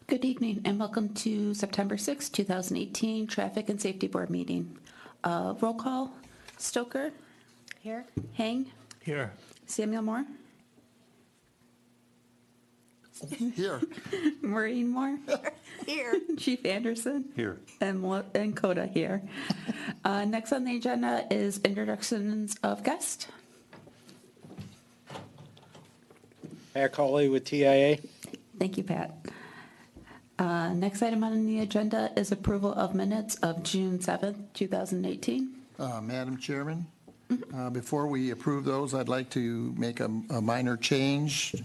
Good evening and welcome to September 6, 2018 Traffic and Safety Board meeting. Roll call, Stoker. Here. Hang. Here. Samuel Moore. Here. Maureen Moore. Here. Chief Anderson. Here. And Coda here. Next on the agenda is introductions of guests. Pat Cawley with TIA. Thank you, Pat. Next item on the agenda is approval of minutes of June 7th, 2018. Madam Chairman, before we approve those, I'd like to make a minor change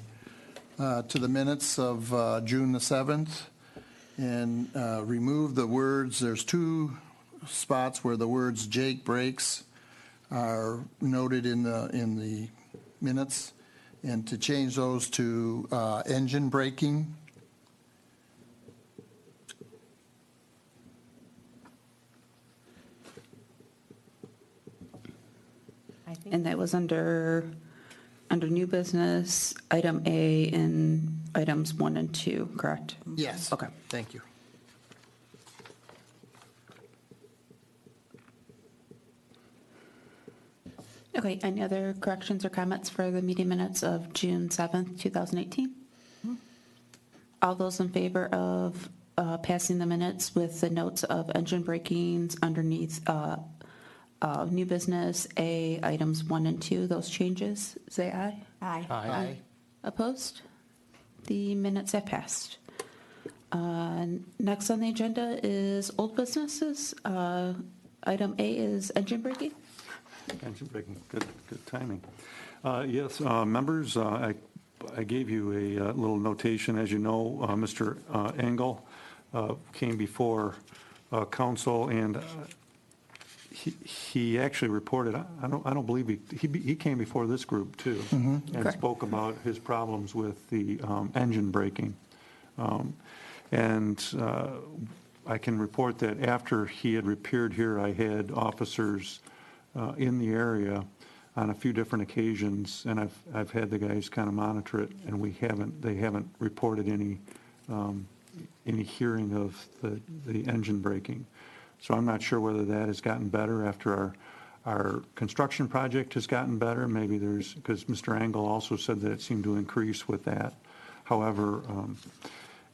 to the minutes of June the 7th and remove the words. There's two spots where the words Jake Breaks are noted in the minutes, and to change those to engine braking. And that was under new business, item A, and items 1 and 2, correct? Yes. Okay. Thank you. Okay, any other corrections or comments for the meeting minutes of June 7th, 2018? All those in favor of passing the minutes with the notes of engine brakings underneath new business A, items 1 and 2, those changes, say aye. Aye. Aye. Opposed? The minutes have passed. Next on the agenda is old businesses. Item A is engine braking. Engine braking, good timing. Yes, members, I gave you a little notation. As you know, Mr. Engel came before council, and he actually reported. I don't believe he came before this group too, and Correct. spoke about his problems with the engine braking, and I can report that after he had appeared here, I had officers in the area on a few different occasions, and I've had the guys kind of monitor it, and they haven't reported any hearing of the engine braking. So I'm not sure whether that has gotten better after our construction project has gotten better. Maybe because Mr. Engel also said that it seemed to increase with that. However,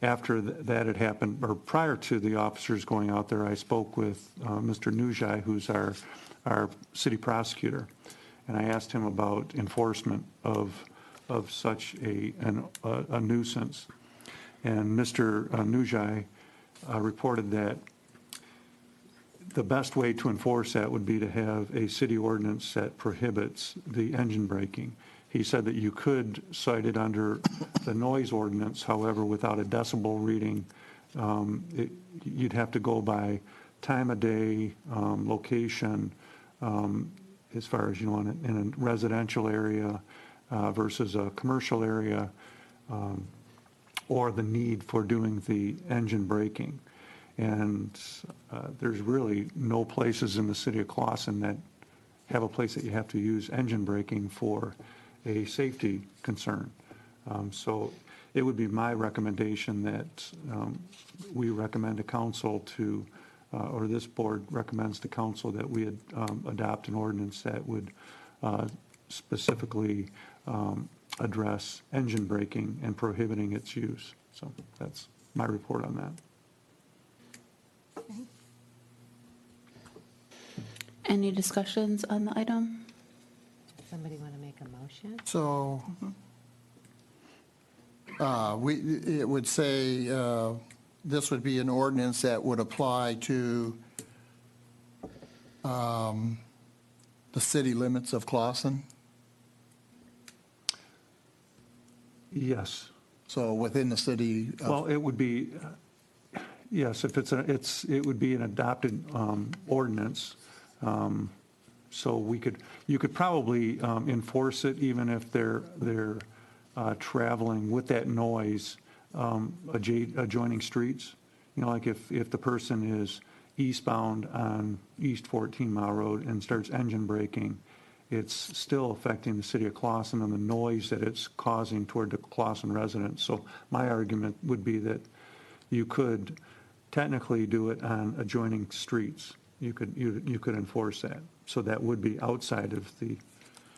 after that had happened, or prior to the officers going out there, I spoke with Mr. Nujai, who's our city prosecutor, and I asked him about enforcement of such a nuisance. And Mr. Nujai reported that the best way to enforce that would be to have a city ordinance that prohibits the engine braking. He said that you could cite it under the noise ordinance, however, without a decibel reading, you'd have to go by time of day, location, as far as, in a residential area versus a commercial area, or the need for doing the engine braking. And there's really no places in the city of Clawson that have a place that you have to use engine braking for a safety concern. So it would be my recommendation that we recommend to council to, or this board recommends to council that we adopt an ordinance that would specifically address engine braking and prohibiting its use. So that's my report on that. Any discussions on the item? Somebody want to make a motion? So it would say this would be an ordinance that would apply to the city limits of Clawson. Yes. So within the city. Well, it would be, yes, if it would be an adopted ordinance. So you could probably enforce it even if they're traveling with that noise adjoining streets. Like if the person is eastbound on East 14 Mile Road and starts engine braking, it's still affecting the city of Clawson and the noise that it's causing toward the Clawson residents. So my argument would be that you could technically do it on adjoining streets. You could enforce that. So that would be outside of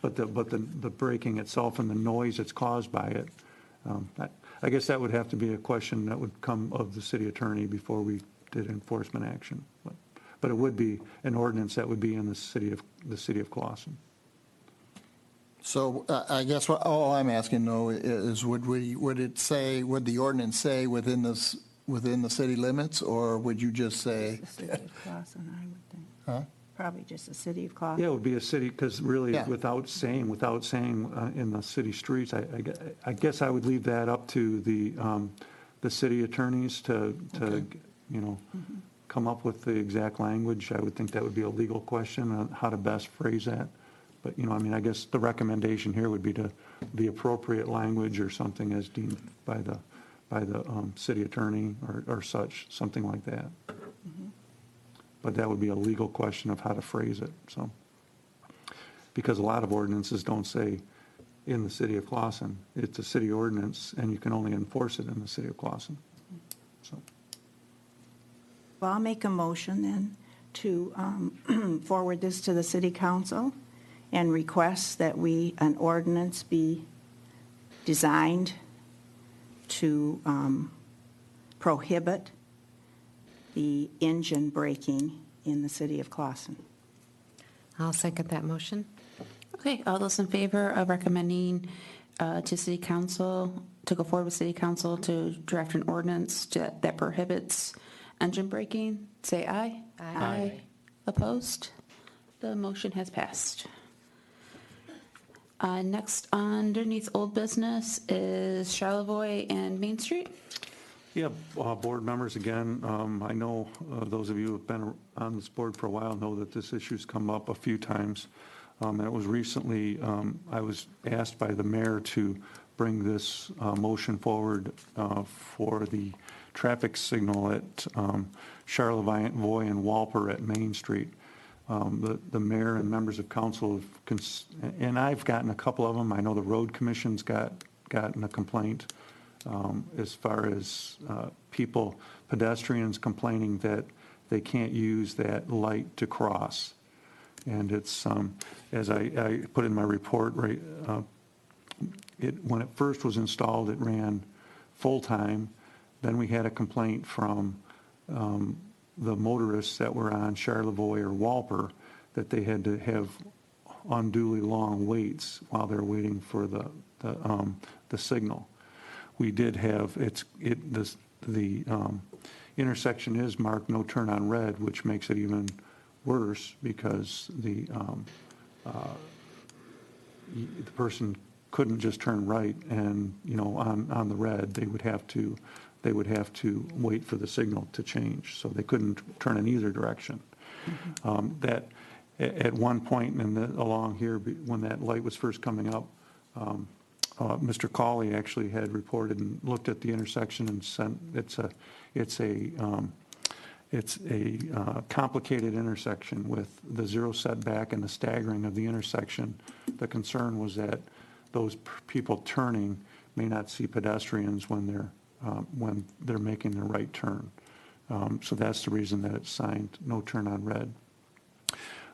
but the braking itself and the noise that's caused by it, I guess that would have to be a question that would come of the city attorney before we did enforcement action. But it would be an ordinance that would be in the city of Clawson. So I guess all I'm asking though is would the ordinance say within the city limits, or would you just say? The city of Clawson, I would think. Huh? Probably just the city of Clawson. Yeah, it would be a city, because really, Yeah. without saying in the city streets, I guess I would leave that up to the city attorneys to Okay. come up with the exact language. I would think that would be a legal question on how to best phrase that. But, I guess the recommendation here would be to the appropriate language or something as deemed by the city attorney or such, something like that. But that would be a legal question of how to phrase it, so. Because a lot of ordinances don't say in the city of Clawson. It's a city ordinance, and you can only enforce it in the city of Clawson, so. Well, I'll make a motion then to forward this to the city council and request that an ordinance be designed to prohibit the engine braking in the city of Clawson. I'll second that motion. Okay, all those in favor of recommending to city council, to go forward with city council to draft an ordinance that prohibits engine braking, say aye. Aye. Opposed? The motion has passed. Next, underneath old business is Charlevoix and Main Street. Yeah, board members, again, I know those of you who have been on this board for a while know that this issue's come up a few times. And it was recently, I was asked by the mayor to bring this motion forward for the traffic signal at Charlevoix and Walper at Main Street. The mayor and members of council have, and I've gotten a couple of them. I know the road commission's gotten a complaint as far as pedestrians complaining that they can't use that light to cross. And it's, as I put in my report, right, when it first was installed, it ran full-time. Then we had a complaint from the motorists that were on Charlevoix or Walper that they had to have unduly long waits while they're waiting for the signal. We did have, the intersection is marked no turn on red, which makes it even worse because the person couldn't just turn right and, on the red, they would have to wait for the signal to change. So they couldn't turn in either direction. That at one point along here, when that light was first coming up, Mr. Cawley actually had reported and looked at the intersection and sent, it's a complicated intersection with the zero setback and the staggering of the intersection. The concern was that those people turning may not see pedestrians when they're making the right turn. So that's the reason that it's signed no turn on red.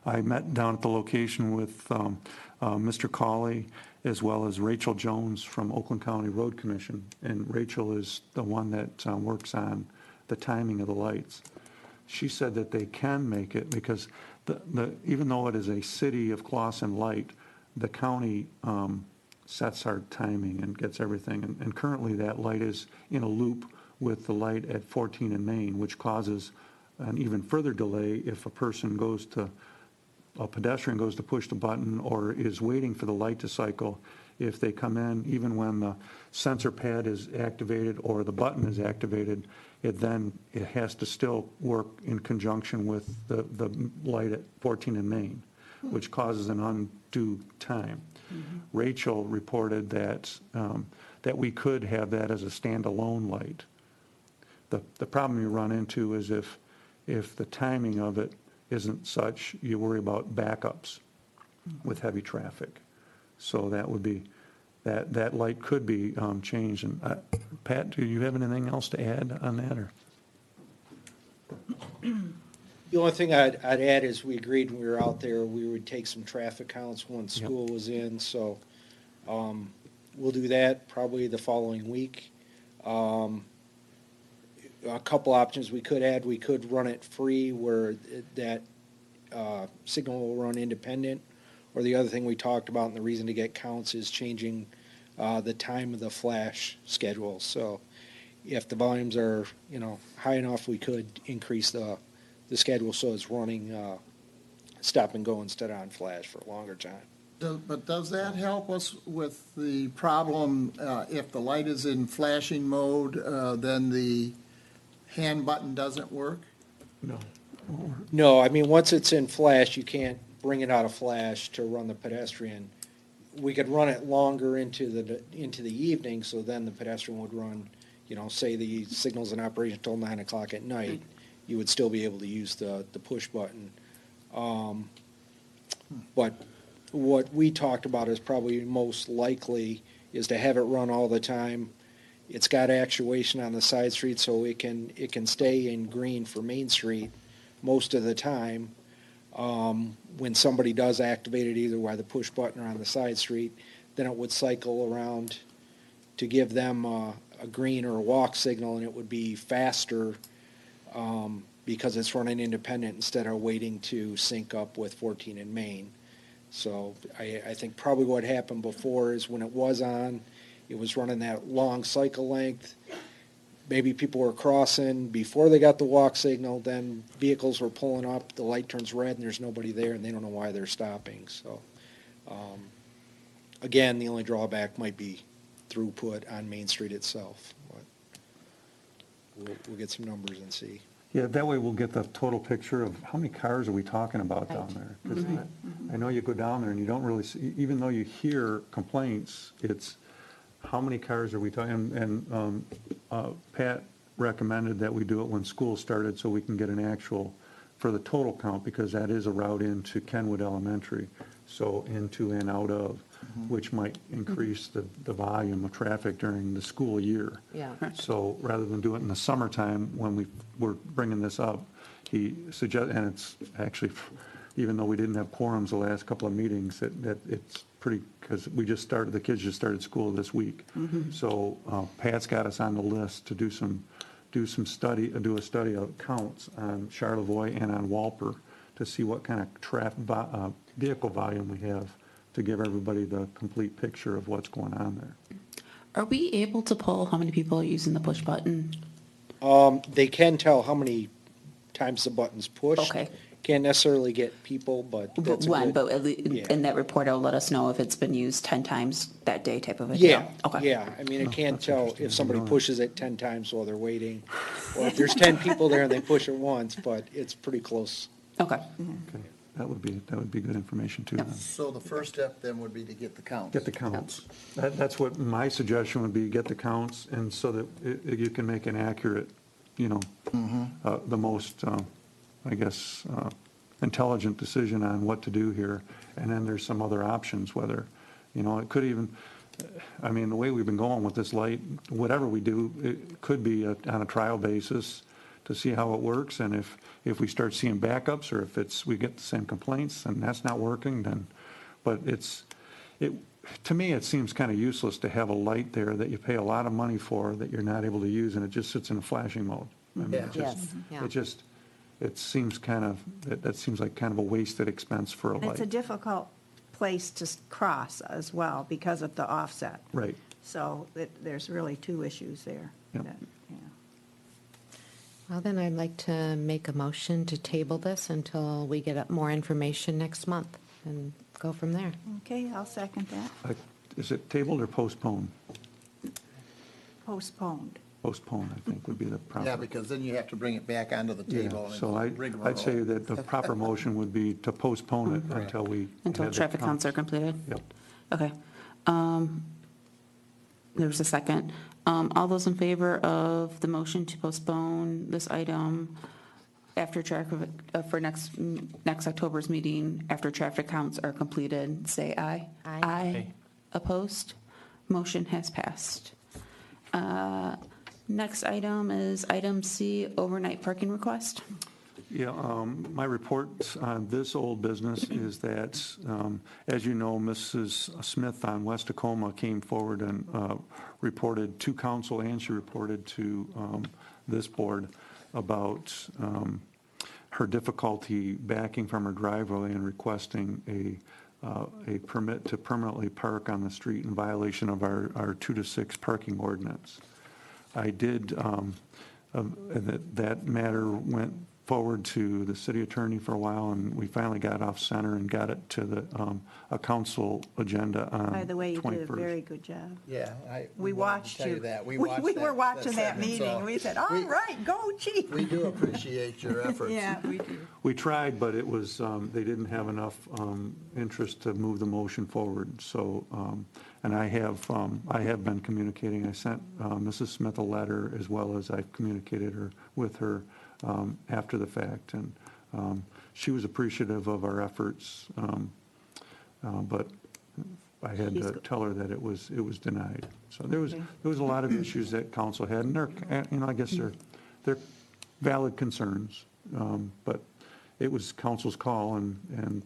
I met down at the location with Mr. Cawley as well as Rachel Jones from Oakland County Road Commission. And Rachel is the one that works on the timing of the lights. She said that they can make it because even though it is a city of Clawson light, the county sets our timing and gets everything. And currently that light is in a loop with the light at 14 in Main, which causes an even further delay if a pedestrian goes to push the button or is waiting for the light to cycle. If they come in, even when the sensor pad is activated or the button is activated, it has to still work in conjunction with the light at 14 in Main, which causes an undue time. Rachel reported that we could have that as a standalone light. The problem you run into is if the timing of it isn't such, you worry about backups with heavy traffic. So that would be that light could be changed. And Pat, do you have anything else to add on that, or? The only thing I'd add is we agreed when we were out there, we would take some traffic counts once Yep. school was in, so we'll do that probably the following week. A couple options we could add, we could run it free where that signal will run independent. Or the other thing we talked about and the reason to get counts is changing the time of the flash schedule. So if the volumes are, high enough, we could increase the schedule so it's running stop and go instead of on flash for a longer time. But does that help us with the problem, if the light is in flashing mode, then the hand button doesn't work? No. No, I mean, once it's in flash, you can't bring it out of flash to run the pedestrian. We could run it longer into the evening, so then the pedestrian would run, say the signal's in operation until 9 o'clock at night, you would still be able to use the push button. But what we talked about is probably most likely is to have it run all the time. It's got actuation on the side street, so it can stay in green for Main Street most of the time. When somebody does activate it, either by the push button or on the side street, then it would cycle around to give them a green or a walk signal, and it would be faster because it's running independent instead of waiting to sync up with 14 in Main. So I think probably what happened before is when it was on, it was running that long cycle length. Maybe people were crossing before they got the walk signal, then vehicles were pulling up, the light turns red and there's nobody there and they don't know why they're stopping. So, again, the only drawback might be throughput on Main Street itself. But we'll get some numbers and see. Yeah, that way we'll get the total picture of how many cars are we talking about down there? 'Cause I know you go down there and you don't really see, even though you hear complaints, it's how many cars are we talking? And Pat recommended that we do it when school started so we can get an actual, for the total count, because that is a route into Kenwood Elementary, so into and out of, which might increase the volume of traffic during the school year. Yeah. So rather than do it in the summertime when we were bringing this up, he suggested, and it's actually, even though we didn't have quorums the last couple of meetings, that it's pretty, because the kids just started school this week. So Pat's got us on the list to do a study of counts on Charlevoix and on Walper to see what kind of vehicle volume we have to give everybody the complete picture of what's going on there. Are we able to pull how many people are using the push button? They can tell how many times the button's pushed. Okay. Can't necessarily get people, but that's a One, good- but at least yeah. in that report, it'll let us know if it's been used 10 times that day type of a deal. Yeah, Okay. yeah. I mean, it can't that's tell interesting. if somebody I didn't know that. pushes it 10 times while they're waiting, or if there's 10 people there and they push it once, but it's pretty close. Okay. Okay, that would be good information too. then. So the first step then would be to get the counts. Get the counts. That's what my suggestion would be, get the counts, and so that you can make an accurate, the most, I guess, intelligent decision on what to do here. And then there's some other options, whether, it could even, I mean, the way we've been going with this light, whatever we do, it could be on a trial basis to see how it works. And if we start seeing backups, or if we get the same complaints and that's not working, then, but to me, it seems kind of useless to have a light there that you pay a lot of money for that you're not able to use, and it just sits in a flashing mode. I mean, it Yes, just- yeah. It seems that seems like kind of a wasted expense for a light. It's a difficult place to cross as well because of the offset. Right. So there's really two issues there. Yep. Yeah. Well, then I'd like to make a motion to table this until we get more information next month and go from there. Okay, I'll second that. Is it tabled or postponed? Postponed. Postponed, I think, would be the proper. Yeah, because then you have to bring it back onto the Yeah, table. and so it's rigmarole. I'd say that the proper motion would be to postpone it until we. Until have the traffic counts are completed? Yep. Okay. There's a second. All those in favor of the motion to postpone this item after traffic, for next October's meeting, after traffic counts are completed, say aye. Aye. Aye. Opposed? Motion has passed. Next item is item C, overnight parking request. Yeah, my report on this old business is that, as you know, Mrs. Smith on West Tacoma came forward and reported to council, and she reported to this board about her difficulty backing from her driveway and requesting a permit to permanently park on the street in violation of our 2 to 6 parking ordinance. I did, that matter went forward to the city attorney for a while, and we finally got off center and got it to a council agenda on 21st. By the way, you did a very good job. Yeah, We watched you. We We were watching that segment, meeting. so We said, all right, go chief. We do appreciate your efforts. Yeah, we do. We tried, but it was, they didn't have enough interest to move the motion forward. So, and I have been communicating. I sent Mrs. Smith a letter, as well as I've communicated with her after the fact. And she was appreciative of our efforts, but I had to tell her that it was denied. So there was a lot of issues that council had, and I guess they're valid concerns, but it was council's call, and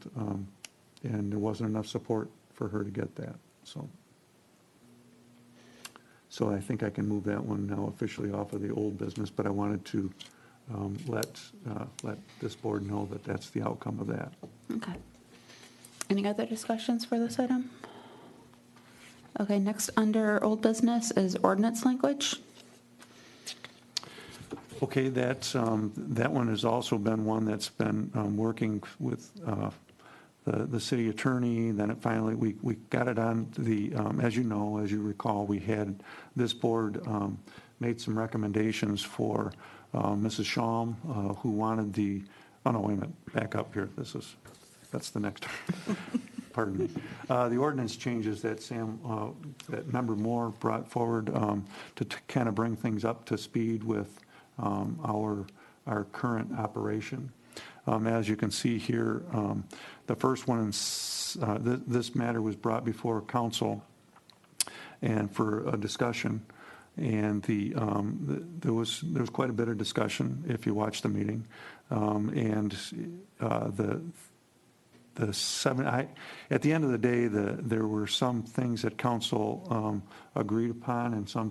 there wasn't enough support for her to get that. So I think I can move that one now officially off of the old business, but I wanted to let this board know that that's the outcome of that. Okay. Any other discussions for this item? Okay, next under old business is ordinance language. Okay, that one has also been one that's been working with the city attorney. Then it finally, we got it on the, as you recall, we had this board made some recommendations for Mrs. Schaum, who wanted oh no, wait a minute, back up here. That's the next, pardon me. The ordinance changes that that Member Moore brought forward to kind of bring things up to speed with our current operation. As you can see here, the first one, this matter was brought before council and for a discussion, and there was quite a bit of discussion if you watched the meeting, and at the end of the day, there were some things that council agreed upon, and some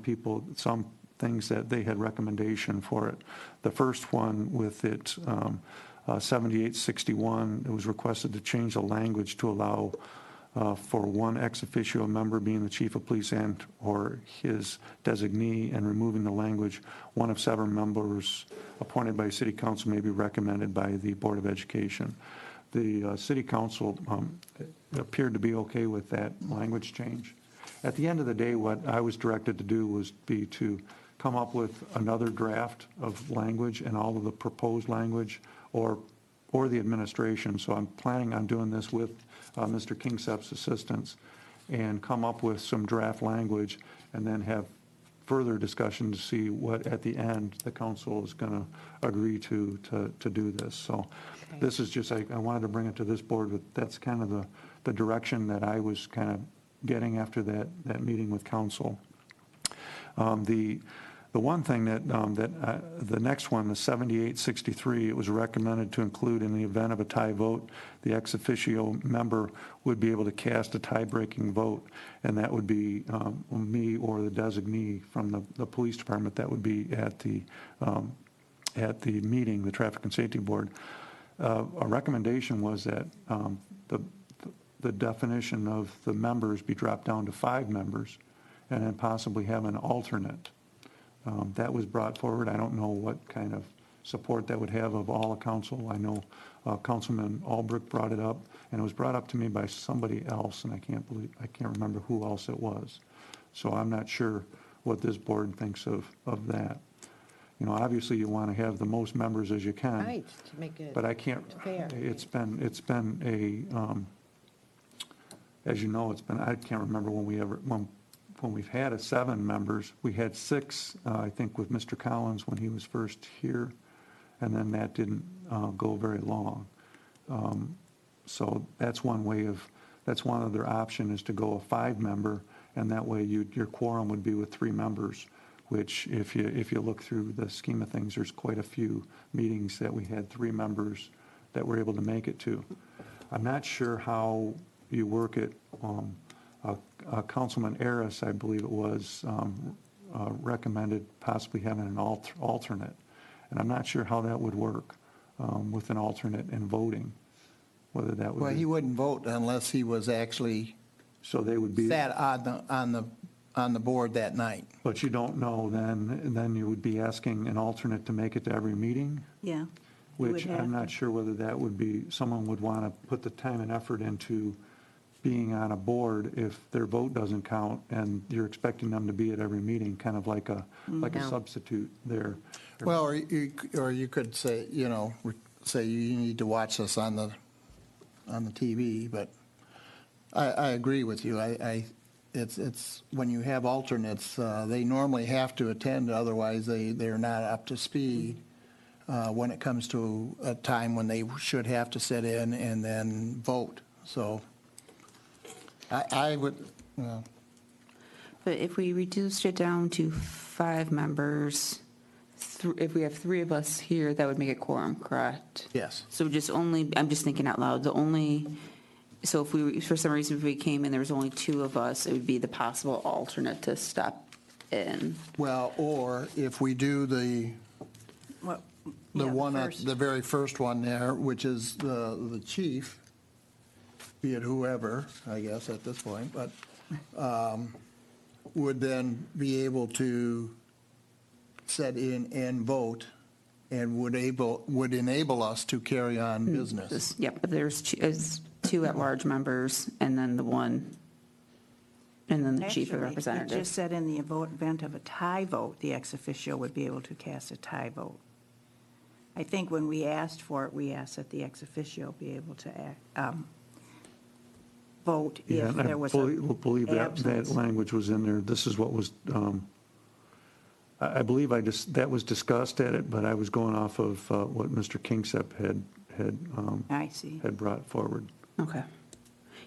things that they had recommendation for it. The first one with it, 7861, it was requested to change the language to allow for one ex officio member being the chief of police and or his designee, and removing the language, one of 7 members appointed by city council may be recommended by the Board of Education. The city council appeared to be okay with that language change. At the end of the day, what I was directed to do was to come up with another draft of language and all of the proposed language, or the administration. So I'm planning on doing this with Mr. Kingsep's assistance, and come up with some draft language, and then have further discussion to see what at the end the council is going to agree to do this. So this is just, I wanted to bring it to this board, but that's kind of the direction that I was kind of getting after that meeting with council. The one thing the next one, the 7863, it was recommended to include in the event of a tie vote, the ex officio member would be able to cast a tie-breaking vote, and that would be me or the designee from the police department. That would be at the meeting, the Traffic and Safety Board. A recommendation was that the definition of the members be dropped down to 5 members, and then possibly have an alternate. That was brought forward. I don't know what kind of support that would have of all of council. I know Councilman Albrecht brought it up, and it was brought up to me by somebody else, and I can't remember who else it was. So I'm not sure what this board thinks of that. Obviously you want to have the most members as you can. Right, to make it but I can't. fair. It's been as you know, I can't remember when we've had 7 members. We had 6, I think, with Mr. Collins when he was first here, and then that didn't go very long. So that's one other option, is to go a 5-member And that way your quorum would be with 3 members, which if you look through the scheme of things, there's quite a few meetings that we had 3 members that were able to make it to. I'm not sure how you work it. Councilman Aris, I believe it was, recommended possibly having an alternate. And I'm not sure how that would work with an alternate and voting, whether that would Well, be. he wouldn't vote unless he was actually So they would be. sat on the board that night. But you don't know then you would be asking an alternate to make it to every meeting? Yeah. Which I'm not sure whether that would be, someone would want to put the time and effort into being on a board if their vote doesn't count and you're expecting them to be at every meeting, kind of like a No. substitute there. Well, or you could say, say you need to watch this on the TV, but I agree with you. It's when you have alternates, they normally have to attend, otherwise they're not up to speed when it comes to a time when they should have to sit in and then vote. So I would, But if we reduced it down to 5 members, if we have 3 of us here, that would make a quorum, correct? yes. So I'm just thinking out loud, so if for some reason if we came and there was only 2 of us, it would be the possible alternate to step in. Well, or if we do the one, the very first one there, which is the chief, be it whoever, I guess, at this point, but would then be able to set in and vote and would enable us to carry on business. Yep, but there's 2 at-large members and then the one, and then the chief of Actually, it representatives. just said in the event of a tie vote, the ex officio would be able to cast a tie vote. I think when we asked for it, we asked that the ex officio be able to vote Yeah, if and I there was believe that absence. language was in there. This is what was, I believe that was discussed at it, but I was going off of what Mr. Kingsep I see. had brought forward. Okay.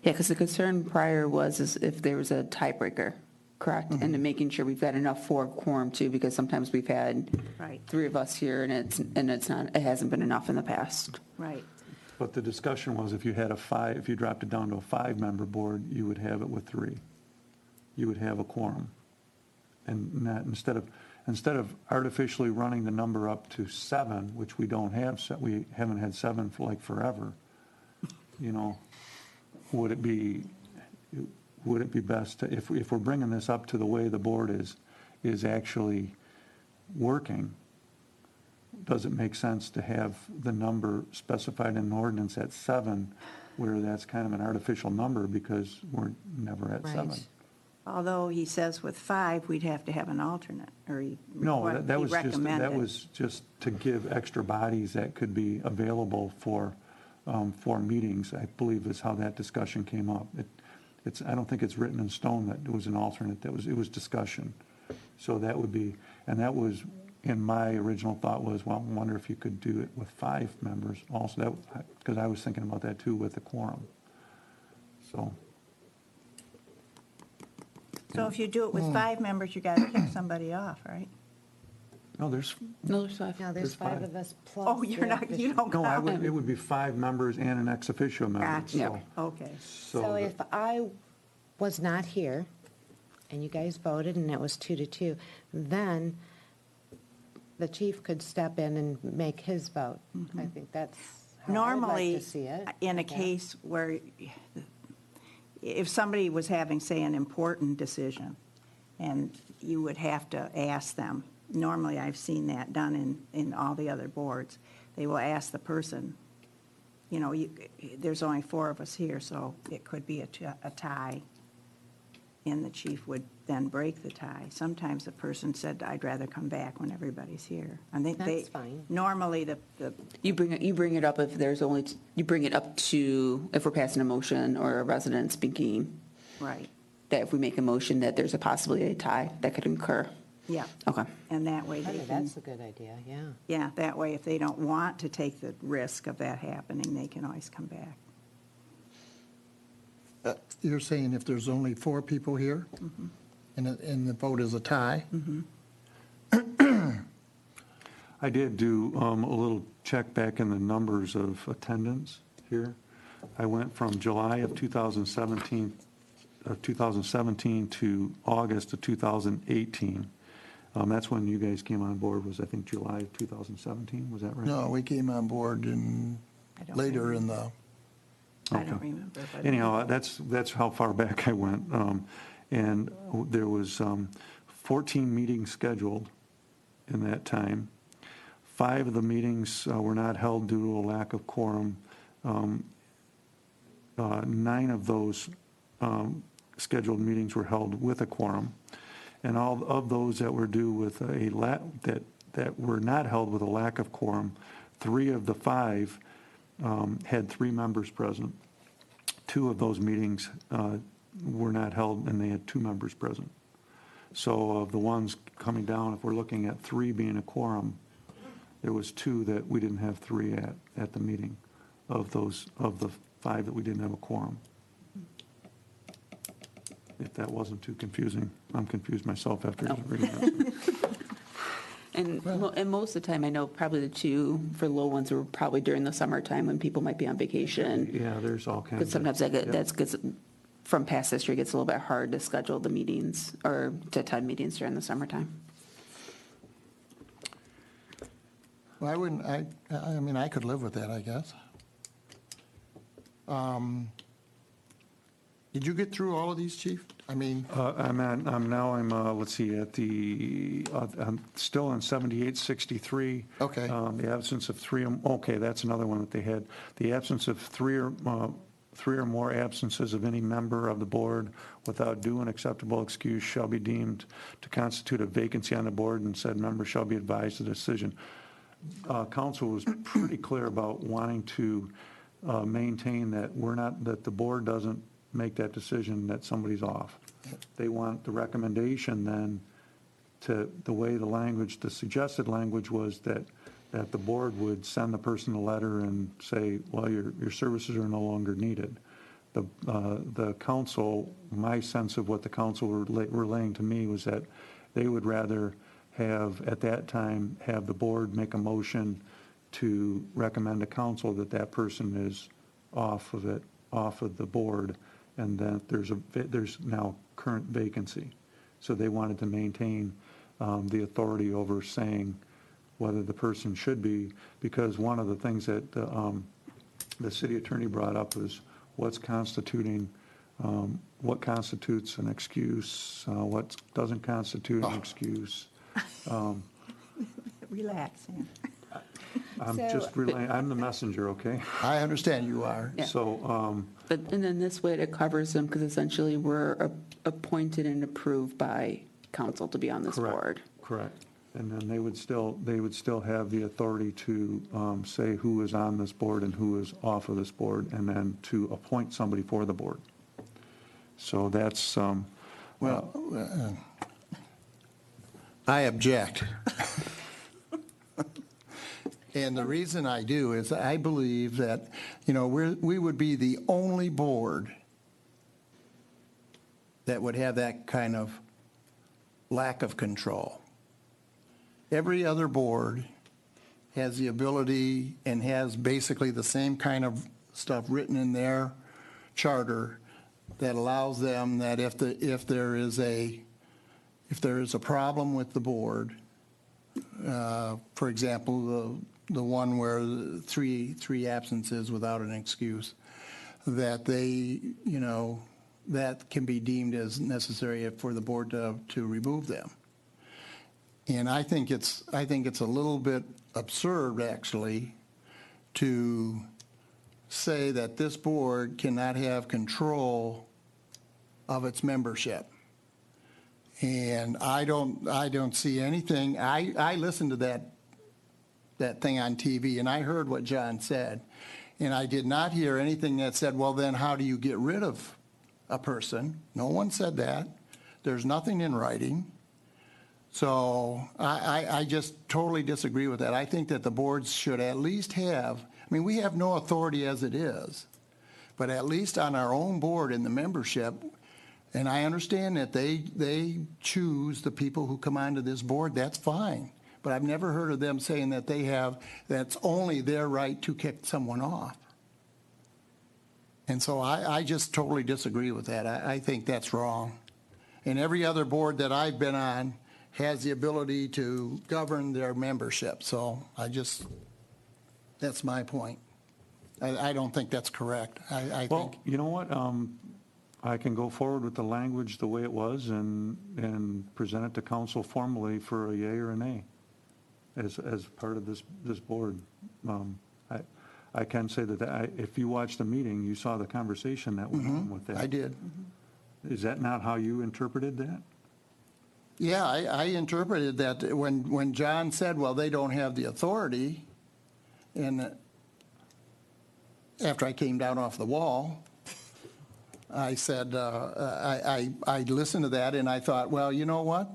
Yeah, because the concern prior is if there was a tiebreaker, correct? Mm-hmm. And then making sure we've got enough for quorum too, because sometimes we've had Right. 3 of us here and it hasn't been enough in the past. Right. But the discussion was if you dropped it down to a 5-member board, you would have it with 3. You would have a quorum. And not, instead of artificially running the number up to 7, which we don't have, we haven't had 7 for like forever, would it be best to, if we're bringing this up to the way the board is actually working, does it make sense to have the number specified in an ordinance at 7, where that's kind of an artificial number because we're never at 7? Right. Although he says with 5, we'd have to have an alternate, or No, he that recommended. was just to give extra bodies that could be available for meetings, I believe is how that discussion came up. I don't think it's written in stone that it was an alternate, it was discussion. So that would be, and that was, in my original thought was, well, I wonder if you could do it with 5 members also, because I was thinking about that too with the quorum. So if you do it with 5 members, you got to kick somebody off, right? No, there's, No, there's 5. No, There's there's 5 5. of us plus. Oh, you don't no, count. it would be 5 members and an ex officio member. Gotcha. So- Okay. So if I was not here and you guys voted and it was 2-2, then the chief could step in and make his vote. I think that's how I would like Normally, to see it. in a Okay. case where, if somebody was having, say, an important decision, and you would have to ask them, normally I've seen that done in all the other boards, they will ask the person, there's only 4 of us here, so it could be a tie, and the chief would then break the tie. Sometimes the person said, I'd rather come back when everybody's here. I think That's fine. normally You bring it up if you bring it up to, if we're passing a motion or a resident speaking, right, that if we make a motion that there's a possibility of a tie that could occur. yeah. Okay. And that way I they think can, that's a good idea, yeah. yeah, that way if they don't want to take the risk of that happening, they can always come back. You're saying if there's only 4 people here, and the vote is a tie? I did do a little check back in the numbers of attendance here. I went from July of 2017 to August of 2018. That's when you guys came on board, was I think July of 2017, was that right? No, we came on board I don't later in the, I don't Okay. remember. But Anyhow, that's how far back I went. And there was 14 meetings scheduled in that time. 5 of the meetings were not held due to a lack of quorum. 9 of those scheduled meetings were held with a quorum. And all of those that were due with that were not held with a lack of quorum, 3 of the 5 had 3 members present. 2 of those meetings were not held, and they had 2 members present. So of the ones coming down, if we're looking at 3 being a quorum, there was 2 that we didn't have 3 at the meeting of the 5 that we didn't have a quorum. If that wasn't too confusing. I'm confused myself after reading that. And most of the time, I know probably the 2 for low ones were probably during the summertime when people might be on vacation. Yeah, there's all kinds of. Because sometimes that's because from past history, it gets a little bit hard to schedule the meetings or to attend meetings during the summertime. well, I wouldn't, I mean, I could live with that, I guess. Did you get through all of these, Chief? I mean, Let's see, I'm still on 7863. Okay. The absence of 3, okay, that's another one that they had. The absence of 3 or more absences of any member of the board without due and acceptable excuse shall be deemed to constitute a vacancy on the board, and said member shall be advised of the decision. Council was pretty clear about wanting to maintain that that the board doesn't make that decision that somebody's off. They want the recommendation then the way the suggested language was that the board would send the person a letter and say, well, your services are no longer needed. The council, my sense of what the council were relaying to me was that they would rather at that time, have the board make a motion to recommend to council that person is off of the board, and that there's now current vacancy. So they wanted to maintain the authority over saying whether the person should be, because one of the things that the city attorney brought up is what constitutes an excuse, what doesn't constitute an excuse. Relax, Sam. I'm So- just relaying, I'm the messenger, okay? I understand you are. Yeah. So, And then this way it covers them because essentially we're appointed and approved by council to be on this board. correct. And then they would still have the authority to say who is on this board and who is off of this board, and then to appoint somebody for the board. So that's, I object. And the reason I do is I believe that, we would be the only board that would have that kind of lack of control. Every other board has the ability and has basically the same kind of stuff written in their charter that allows them that if there is a problem with the board, for example, the one where three absences without an excuse, that that can be deemed as necessary for the board to remove them. And I think it's a little bit absurd, actually, to say that this board cannot have control of its membership. And I don't see anything. I listened to that thing on TV, and I heard what John said, and I did not hear anything that said, well, then how do you get rid of a person? No one said that. There's nothing in writing. So I just totally disagree with that. I think that the boards should at least have, we have no authority as it is, But at least on our own board in the membership, and I understand that they choose the people who come onto this board, that's fine. But I've never heard of them saying that that's only their right to kick someone off. And so I just totally disagree with that. I think that's wrong. And every other board that I've been on has the ability to govern their membership. So that's my point. I don't think that's correct. I Well, think, you know what? I can go forward with the language the way it was and present it to council formally for a yay or a nay as part of this board. I can say that if you watched the meeting, you saw the conversation that went on with that. I did. Is that not how you interpreted that? Yeah, I interpreted that when John said, well, they don't have the authority, and after I came down off the wall, I said, I listened to that and I thought, well, you know what?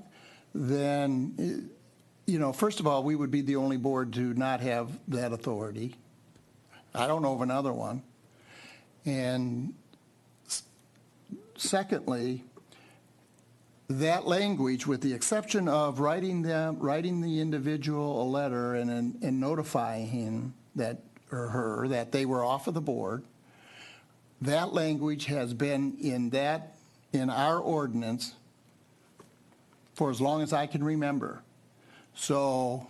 Then, first of all, we would be the only board to not have that authority. I don't know of another one. And secondly, that language, with the exception of writing the individual a letter and notifying him that or her that they were off of the board, that language has been in our ordinance for as long as I can remember. So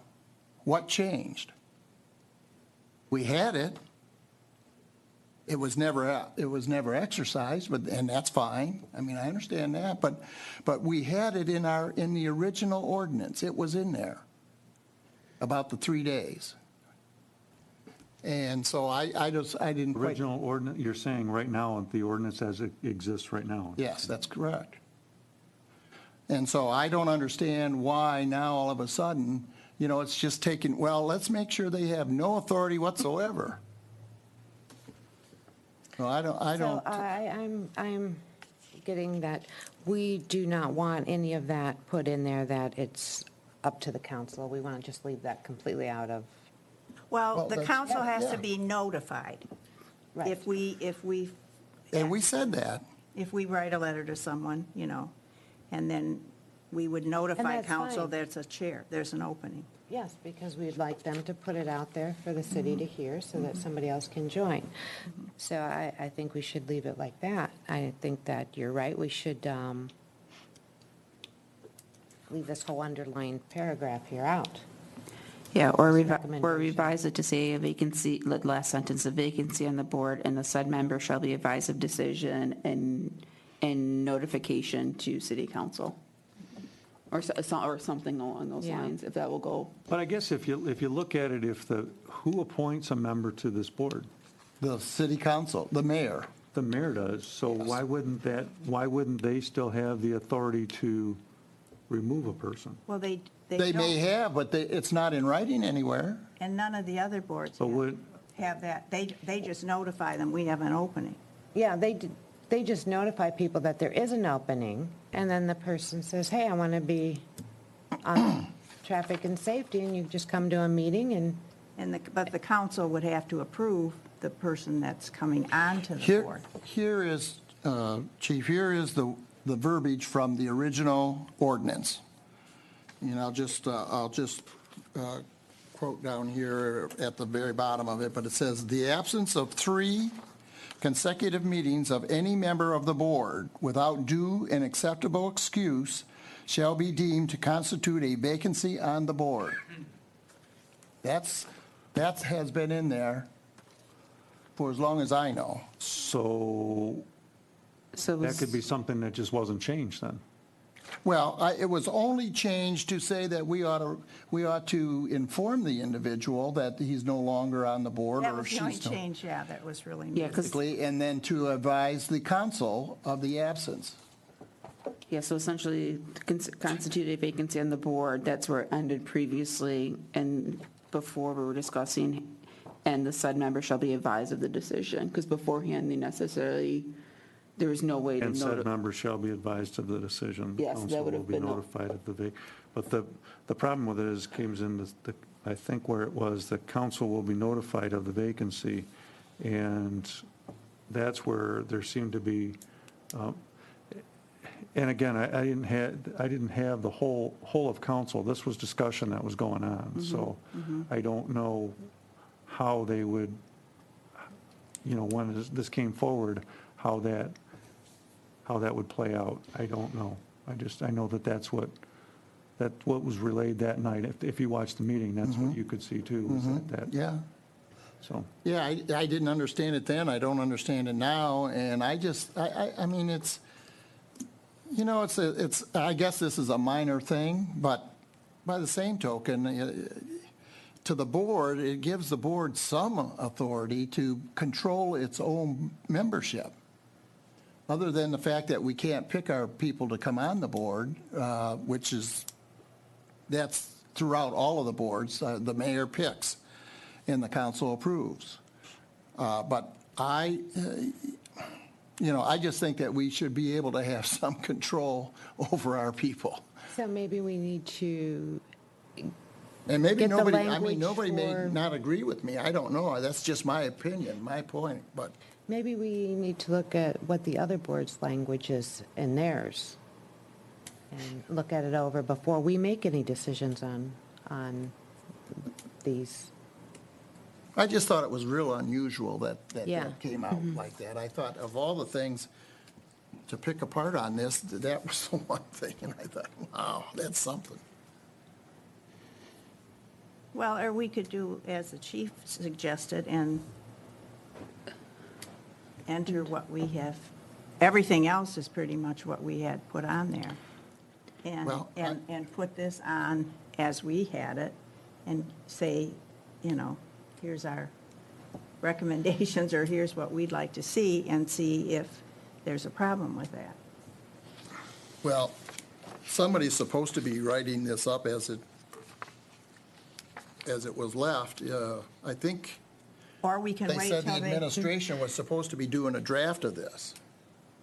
what changed? We had it. It was never exercised, and that's fine. I mean, I understand that, but we had it in the original ordinance. It was in there about the 3 days. And so I didn't quite. Original ordinance, you're saying right now, the ordinance as it exists right now? Yes, that's correct. And so I don't understand why now all of a sudden, it's just taken, well, let's make sure they have no authority whatsoever. No, I don't. So I'm getting that we do not want any of that put in there, that it's up to the council. We want to just leave that completely out of. Well, the that's- council has yeah. to be notified. Right. If we And we said that. if we write a letter to someone, and then we would notify that's council fine. there's an opening. Yes, because we'd like them to put it out there for the city to hear so that somebody else can join. So I think we should leave it like that. I think that you're right. We should leave this whole underlined paragraph here out. Yeah, or Recommendation. revise it to say a vacancy, last sentence, a vacancy on the board, and the said member shall be advised of decision and notification to city council. Or something along those Yeah. lines, if that will go. But I guess if you look at it, who appoints a member to this board? The city council, the mayor. The mayor does, so why wouldn't they still have the authority to remove a person? Well, they They may don't, have, but it's not in writing anywhere. and none of the other boards But have that. They just notify them, we have an opening. Yeah, they just notify people that there is an opening, and then the person says, hey, I want to be on traffic and safety, and you just come to a meeting But the council would have to approve the person that's coming onto the board. Here is, Chief, here is the verbiage from the original ordinance. And I'll just quote down here at the very bottom of it, but it says, "The absence of 3 consecutive meetings of any member of the board without due and acceptable excuse shall be deemed to constitute a vacancy on the board." That has been in there for as long as I know. So So that could be something that just wasn't changed then. Well, it was only changed to say that we ought to inform the individual that he's no longer on the board, That or was the only she's no. change, that was really Yeah, new. 'cause- And then to advise the council of the absence. Yeah, so essentially, to constitute a vacancy on the board, that's where it ended previously, and before we were discussing, and the said member shall be advised of the decision, because beforehand, there was no way to And said notify. member shall be advised of the decision. Yes, that Council would will have be been notified of the but the problem with it is, comes in, I think where it was, the council will be notified of the vacancy, and that's where there seemed to be, and again, I didn't have the whole of council. This was discussion that was going on. So I don't know how they would, when this came forward, how that would play out. I don't know. I know that's what was relayed that night. If you watched the meeting, that's what you could see too, was that. Yeah. So. Yeah, I didn't understand it then, I don't understand it now, and I mean, it's, I guess this is a minor thing, but by the same token, to the board, it gives the board some authority to control its own membership. Other than the fact that we can't pick our people to come on the board, that's throughout all of the boards, the mayor picks and the council approves. But I just think that we should be able to have some control over our people. So maybe we need to, And maybe Get the nobody language may for- not agree with me. I don't know. That's just my opinion, my point. But maybe we need to look at what the other board's language is in theirs and look at it over before we make any decisions on these. I just thought it was real unusual that Yeah. that came out like that. I thought of all the things to pick apart on this, that was the one thing. And I thought, wow, that's something. Well, or we could do as the chief suggested and enter what we have, everything else is pretty much what we had put on there. And, Well, and put this on as we had it and say, here's our recommendations, or here's what we'd like to see, and see if there's a problem with that. Well, somebody's supposed to be writing this up as it was left. I think Or we can they wait said the till they, administration was supposed to be doing a draft of this.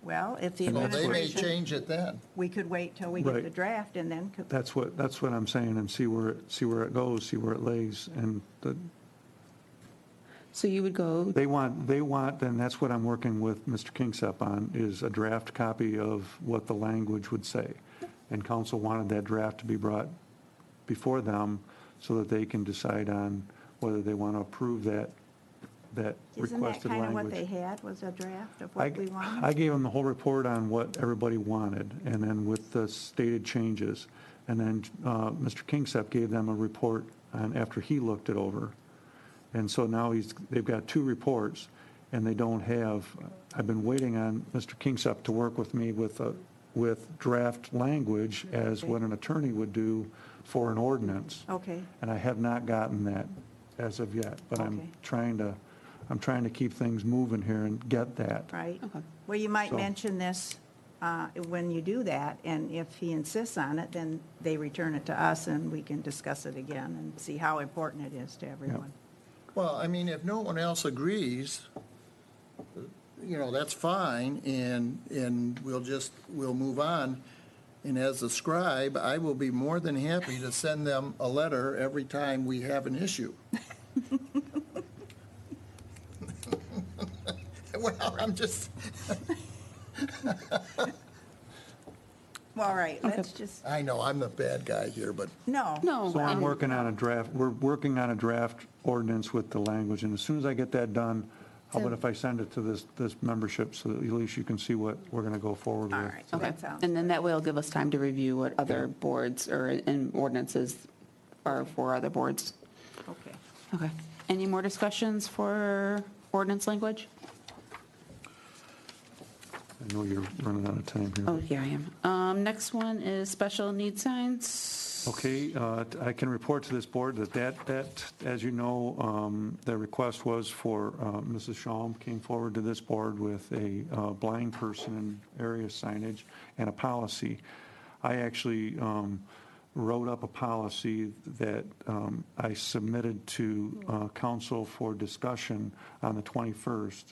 well, if the And So that's they may administration, change it then. we could wait till we get Right. the draft and then, That's what I'm saying, and see where it goes, see where it lays, and So you would go, they want, and that's what I'm working with Mr. Kingsep on, is a draft copy of what the language would say. And council wanted that draft to be brought before them so that they can decide on whether they want to approve that isn't that requested kind of what they language. had, was a draft of what we I wanted? gave them the whole report on what everybody wanted, and then with the stated changes. And then Mr. Kingsep gave them a report on, after he looked it over. And so now they've got two reports, and they don't have, I've been waiting on Mr. Kingsep to work with me with draft language as Okay. what an attorney would do for an ordinance. Okay, And I have not gotten that as of yet, but I'm Okay. trying to keep things moving here and get that. right. Okay. Well, you might So- mention this when you do that, and if he insists on it, then they return it to us, and we can discuss it again and see how important it is to everyone. Well, I mean, if no one else agrees, that's fine, and we'll move on. And as a scribe, I will be more than happy to send them a letter every time we have an issue. Well, I'm just, Well, all right, let's just, I know, I'm the bad guy here, but no. no. So I'm working on a draft, we're working on a draft ordinance with the language, and as soon as I get that done, how about if I send it to this membership, so that at least you can see what we're going to go forward with? All right, Okay, that sounds, and then that way it'll give us time to review what other boards or in ordinances are for other boards. okay. Okay. Any more discussions for ordinance language? I know you're running out of time here. Oh, here I am. Next one is special need signs. Okay, I can report to this board that, as you know, the request was for, Mrs. Shalom came forward to this board with a blind person in area signage and a policy. I actually wrote up a policy that I submitted to council for discussion on the 21st.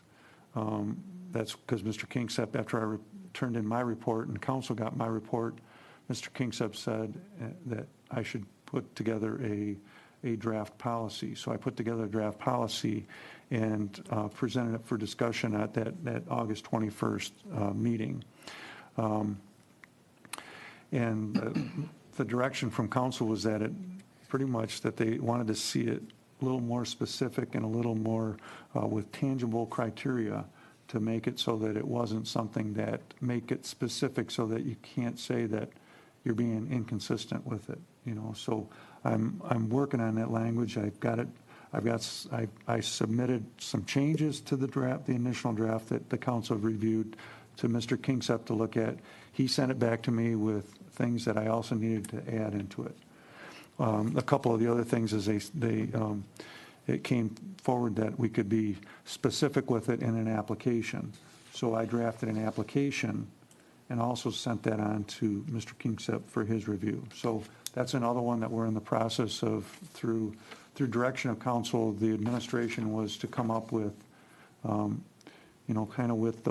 That's because Mr. Kingsep, after I turned in my report and council got my report, Mr. Kingsep said that I should put together a draft policy. So I put together a draft policy and presented it for discussion at that August 21st meeting. And the direction from council was that pretty much that they wanted to see it a little more specific and a little more with tangible criteria to make it so that it wasn't something that make it specific so that you can't say that you're being inconsistent with it, So I'm working on that language. I've got it. I submitted some changes to the draft, the initial draft that the council reviewed to Mr. Kingsep to look at. He sent it back to me with things that I also needed to add into it. A couple of the other things is it came forward that we could be specific with it in an application. So I drafted an application and also sent that on to Mr. Kingsep for his review. So that's another one that we're in the process of through direction of council. The administration was to come up with, kind of with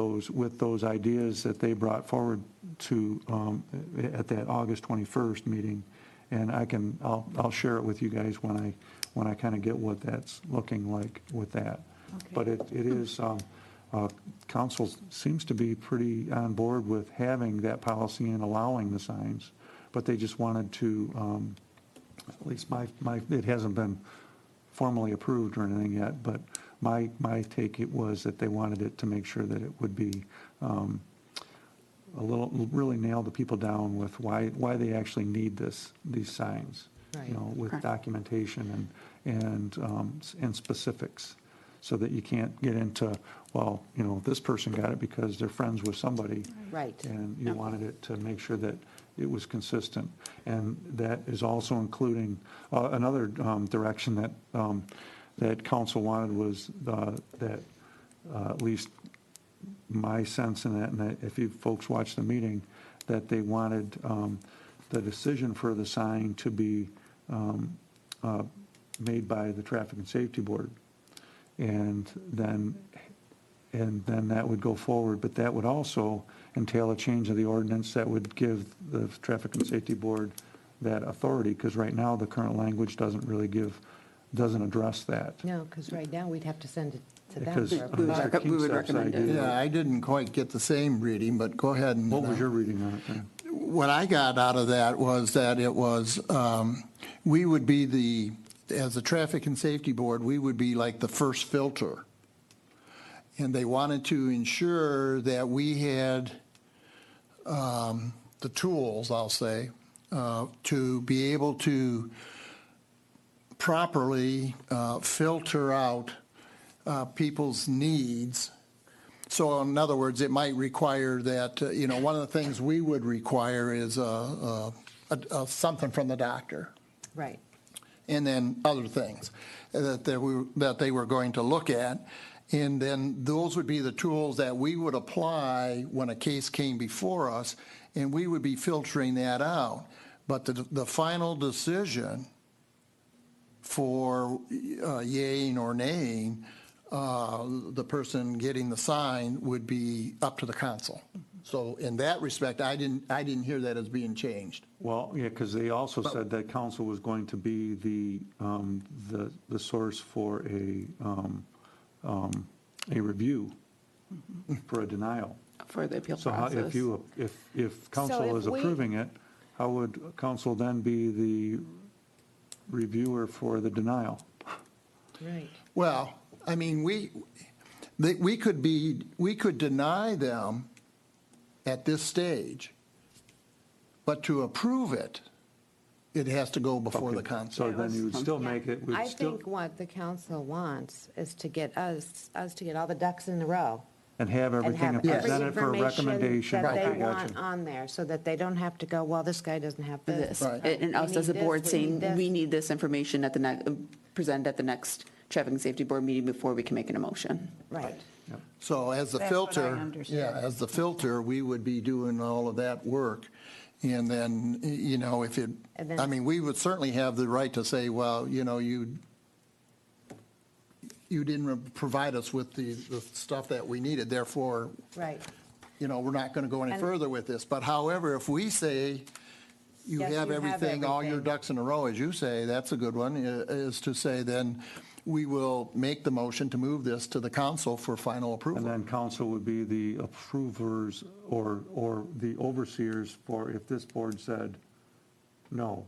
those ideas that they brought forward to at that August 21st meeting. And I'll share it with you guys when I kind of get what that's looking like with that. Okay. But it is, council seems to be pretty on board with having that policy and allowing the signs, but they just wanted to, at least it hasn't been formally approved or anything yet, but my take it was that they wanted it to make sure that it would be really nail the people down with why they actually need these signs, Right. with Correct. documentation and specifics, so that you can't get into, this person got it because they're friends with somebody. Right. And you wanted it to make sure that it was consistent. And that is also including, another direction that council wanted was that at least my sense in that, and that if you folks watch the meeting, that they wanted the decision for the sign to be made by the Traffic and Safety Board. And then that would go forward, but that would also entail a change of the ordinance that would give the Traffic and Safety Board that authority, because right now the current language doesn't address that. No, because right now we'd have to send it to them. Because for We would approval. we would Mr. Kingsep's recommend it. idea- Yeah, I didn't quite get the same reading, but go ahead and. What was your reading on it then? What I got out of that was that it was, we would be as the Traffic and Safety Board, we would be like the first filter. And they wanted to ensure that we had the tools, I'll say, to be able to properly filter out people's needs. So in other words, it might require that, one of the things we would require is something from the doctor, Right. and then other things that they were going to look at. And then those would be the tools that we would apply when a case came before us, and we would be filtering that out. But the final decision for yaying or naying the person getting the sign would be up to the council. So in that respect, I didn't hear that as being changed. Well, yeah, because they also said that council was going to be the source for a review for a denial. For the appeal So how, process. if council So is if we- approving it, how would council then be the reviewer for the denial? Right. Well, I mean, we could deny them at this stage, but to approve it, it has to go before the Okay, council. So then you would still Yeah. make it, would I still, think what the council wants is to get us to get all the ducks in a row. and have And everything have and every present it for a information recommendation. that they Okay, want gotcha. on there, so that they don't have to go, well, this guy doesn't have this. This, Right. and us We as a need this, board we saying, need this. we need this information at the next, presented at the next Traffic and Safety Board meeting before we can make an emotion. Right. So as the That's what I filter, understand. as the filter, we would be doing all of that work. And then, if it, And then- I mean, we would certainly have the right to say, well, you didn't provide us with the stuff that we needed, therefore, Right. we're not going to go any And- further with this. But however, if we say, you Yes, have you have everything, all your everything. ducks in a row, as you say, that's a good one, is to say then we will make the motion to move this to the council for final And approval. then council would be the approvers or the overseers for if this board said no.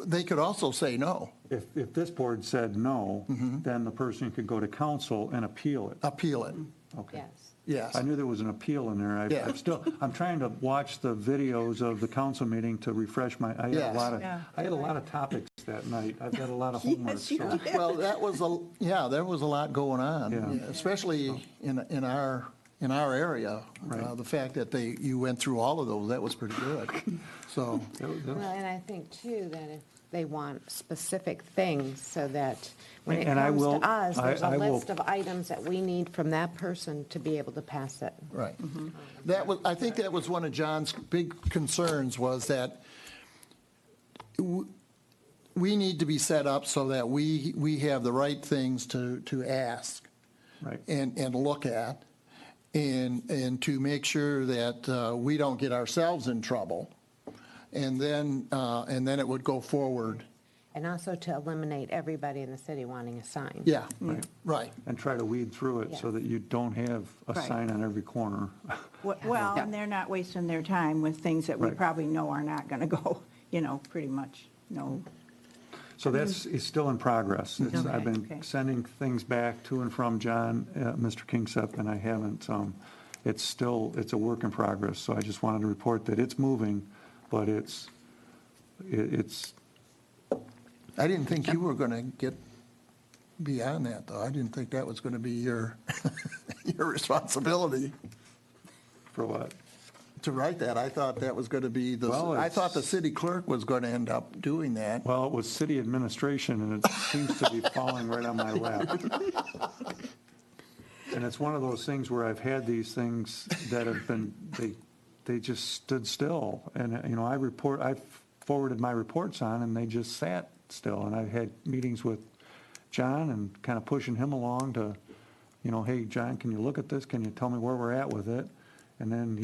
They could also say no, If this board said no, then the person could go to council and appeal it. appeal it, Okay. Yes. yes. I knew there was an appeal in there. Yeah. I'm trying to watch the videos of the council meeting to refresh I had Yes. a lot of topics that night. I've got a lot of homework. Yes, you so- did. Well, there was a lot going on, Yeah. especially in our area. Right. The fact that you went through all of those, that was pretty good. So, Well, and I think too, that if they want specific things, so that when it And I comes to will- us, there's a I will- list of items that we need from that person to be able to pass it. right. I think that was one of John's big concerns, was that we need to be set up so that we have the right things to ask Right. and look at, and to make sure that we don't get ourselves in trouble. And then it would go forward. And also to eliminate everybody in the city wanting a sign. Yeah, Right. right. And try to weed through it so Yes. that you don't have a Right. sign on every corner. Well, and they're not wasting their time with things that we Right. probably know are not going to go, pretty much, no. So it's still in progress. I've Okay. been sending things back to and from John, Mr. Kingsep, and I haven't, it's a work in progress. So I just wanted to report that it's moving, but it's, I didn't think you were going to get beyond that, though. I didn't think that was going to be your responsibility for what? to write that. I thought that was going to be Well, I thought the it's- city clerk was going to end up doing that. Well, it was city administration, and it seems to be falling right on my lap. And it's one of those things where I've had these things that have been, they just stood still. And, I forwarded my reports on, and they just sat still. And I've had meetings with John and kind of pushing him along to, hey, John, can you look at this? Can you tell me where we're at with it? And then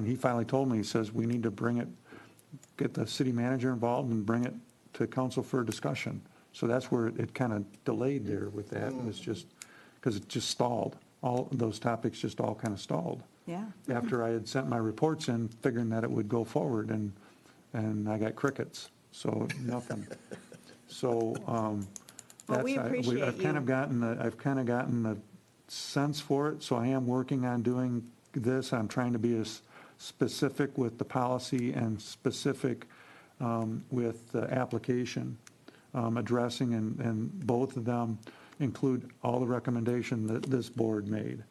he finally told me, he says, we need to get the city manager involved and bring it to council for discussion. So that's where it kind of delayed there with that. It was just, because it just stalled. All those topics just all kind of stalled. Yeah. After I had sent my reports in, figuring that it would go forward, and I got crickets, so nothing. So, Well, we appreciate I've kind you. of gotten the sense for it, so I am working on doing this. I'm trying to be as specific with the policy and specific with the application, addressing, and both of them include all the recommendation that this board made.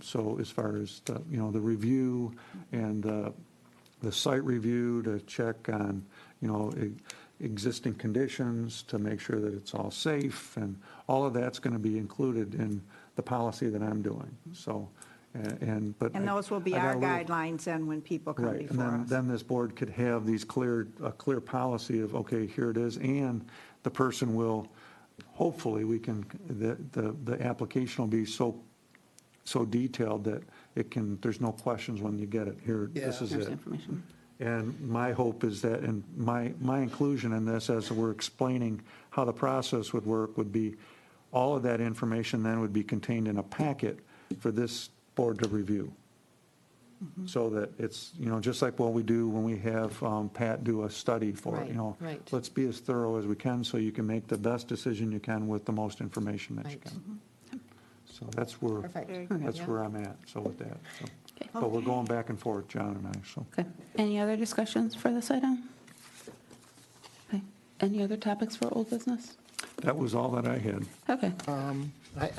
So as far as the review and the site review to check on, existing conditions to make sure that it's all safe, and all of that's going to be included in the policy that I'm doing. So, but And those will be I got our a little- guidelines then when people come Right, and before us. then this board could have a clear policy of, okay, here it is, and the person will, hopefully, the application will be so detailed that there's no questions when you get it. Here, this is There's it. information. And my hope is that, and my inclusion in this, as we're explaining how the process would work, would be, all of that information then would be contained in a packet for this board to review. So that it's, just like what we do when we have Pat do a study for it, Right, right. Let's be as thorough as we can so you can make the best decision you can with the most information that you Right. can. So that's where, Perfect. Very good. that's Yeah. where I'm at, so with that. So. Okay. But we're going back and forth, John and I, so. Okay. Any other discussions for this item? Okay. Any other topics for old business? That was all that I had. Okay.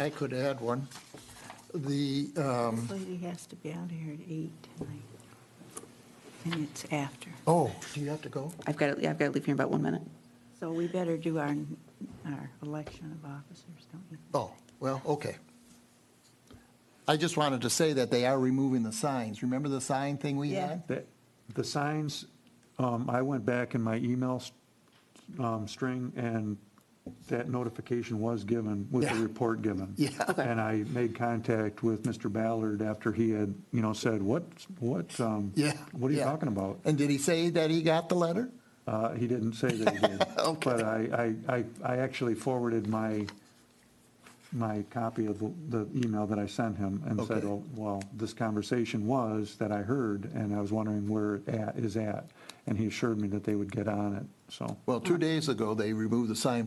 I could add one. The, This lady has to be out of here at 8 tonight. And it's after. oh, do you have to go? I've got to leave here in about 1 minute. So we better do our election of officers, don't we? Oh, well, okay. I just wanted to say that they are removing the signs. Remember the sign thing we Yeah. had? The signs, I went back in my email string, and that notification was given with the Yeah. report given. Yeah. Okay. And I made contact with Mr. Ballard after he had, said, what Yeah. are you yeah. talking about? And did he say that he got the letter? He didn't say that he did. Okay. But I actually forwarded my copy of the email that I sent him and said, Okay. oh, well, this conversation was that I heard, and I was wondering where it is at. And he assured me that they would get on it, so. Well, 2 days ago, they removed the sign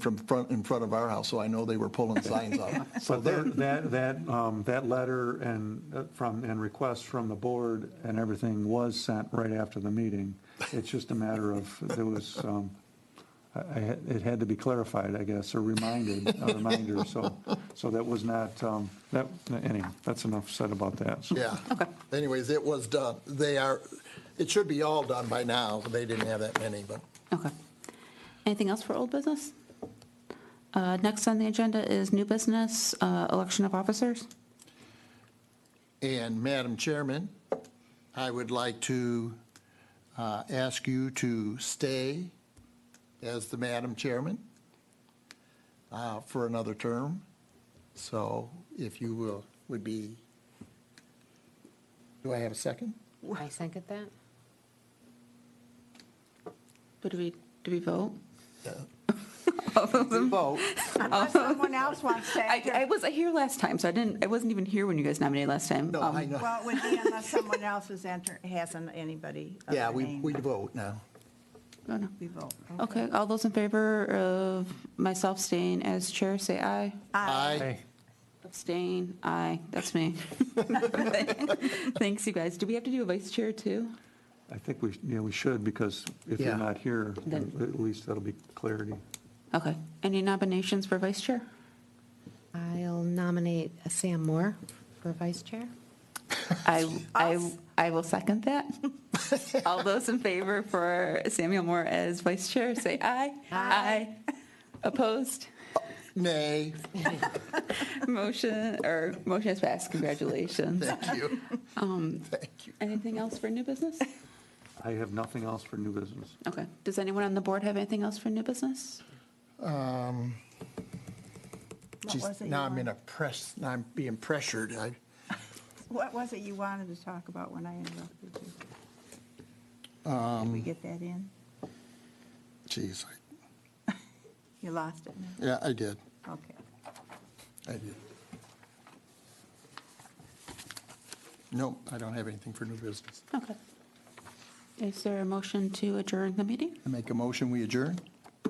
in front of our house, so I know they were pulling signs up. So But that letter and request from the board and everything was sent right after the meeting. It's just a matter of, there was, it had to be clarified, I guess, or a reminder, so that was not, anyway, that's enough said about that. So. Yeah. Okay. Anyways, it was done. It should be all done by now. They didn't have that many, but. Okay. Anything else for old business? Next on the agenda is new business, election of officers. And Madam Chairman, I would like to ask you to stay as the Madam Chairman for another term. So if you would be, do I have a second? I second that. But do we vote? Vote. Unless someone else wants to. I wasn't here last time, so I wasn't even here when you guys nominated last time. No, I know. Well, it would be unless someone else hasn't anybody. of Yeah, their we name. vote now. Oh, no. We vote. Okay, all those in favor of myself staying as chair, say aye. Aye. Abstain, aye, that's me. Thanks, you guys. Do we have to do a vice chair too? I think we should, because if Yeah. you're not here, Then- at least that'll be clarity. Okay, any nominations for vice chair? I'll nominate Sam Moore for vice chair. I will second that. All those in favor for Samuel Moore as vice chair, say aye. Aye. Opposed? Nay. Motion has passed. Congratulations. Thank you. Thank you. Anything else for new business? I have nothing else for new business. Okay. Does anyone on the board have anything else for new business? Geez, was it you now I'm wanted? now I'm being pressured. What was it you wanted to talk about when I interrupted you? Did we get that in? Geez, You lost it now? yeah, I did. Okay. I did. No, I don't have anything for new business. Okay. Is there a motion to adjourn the meeting? I make a motion, we adjourn?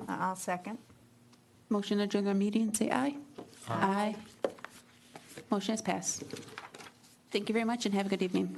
I'll second. Motion to adjourn the meeting, say aye. Aye. Motion has passed. Thank you very much and have a good evening.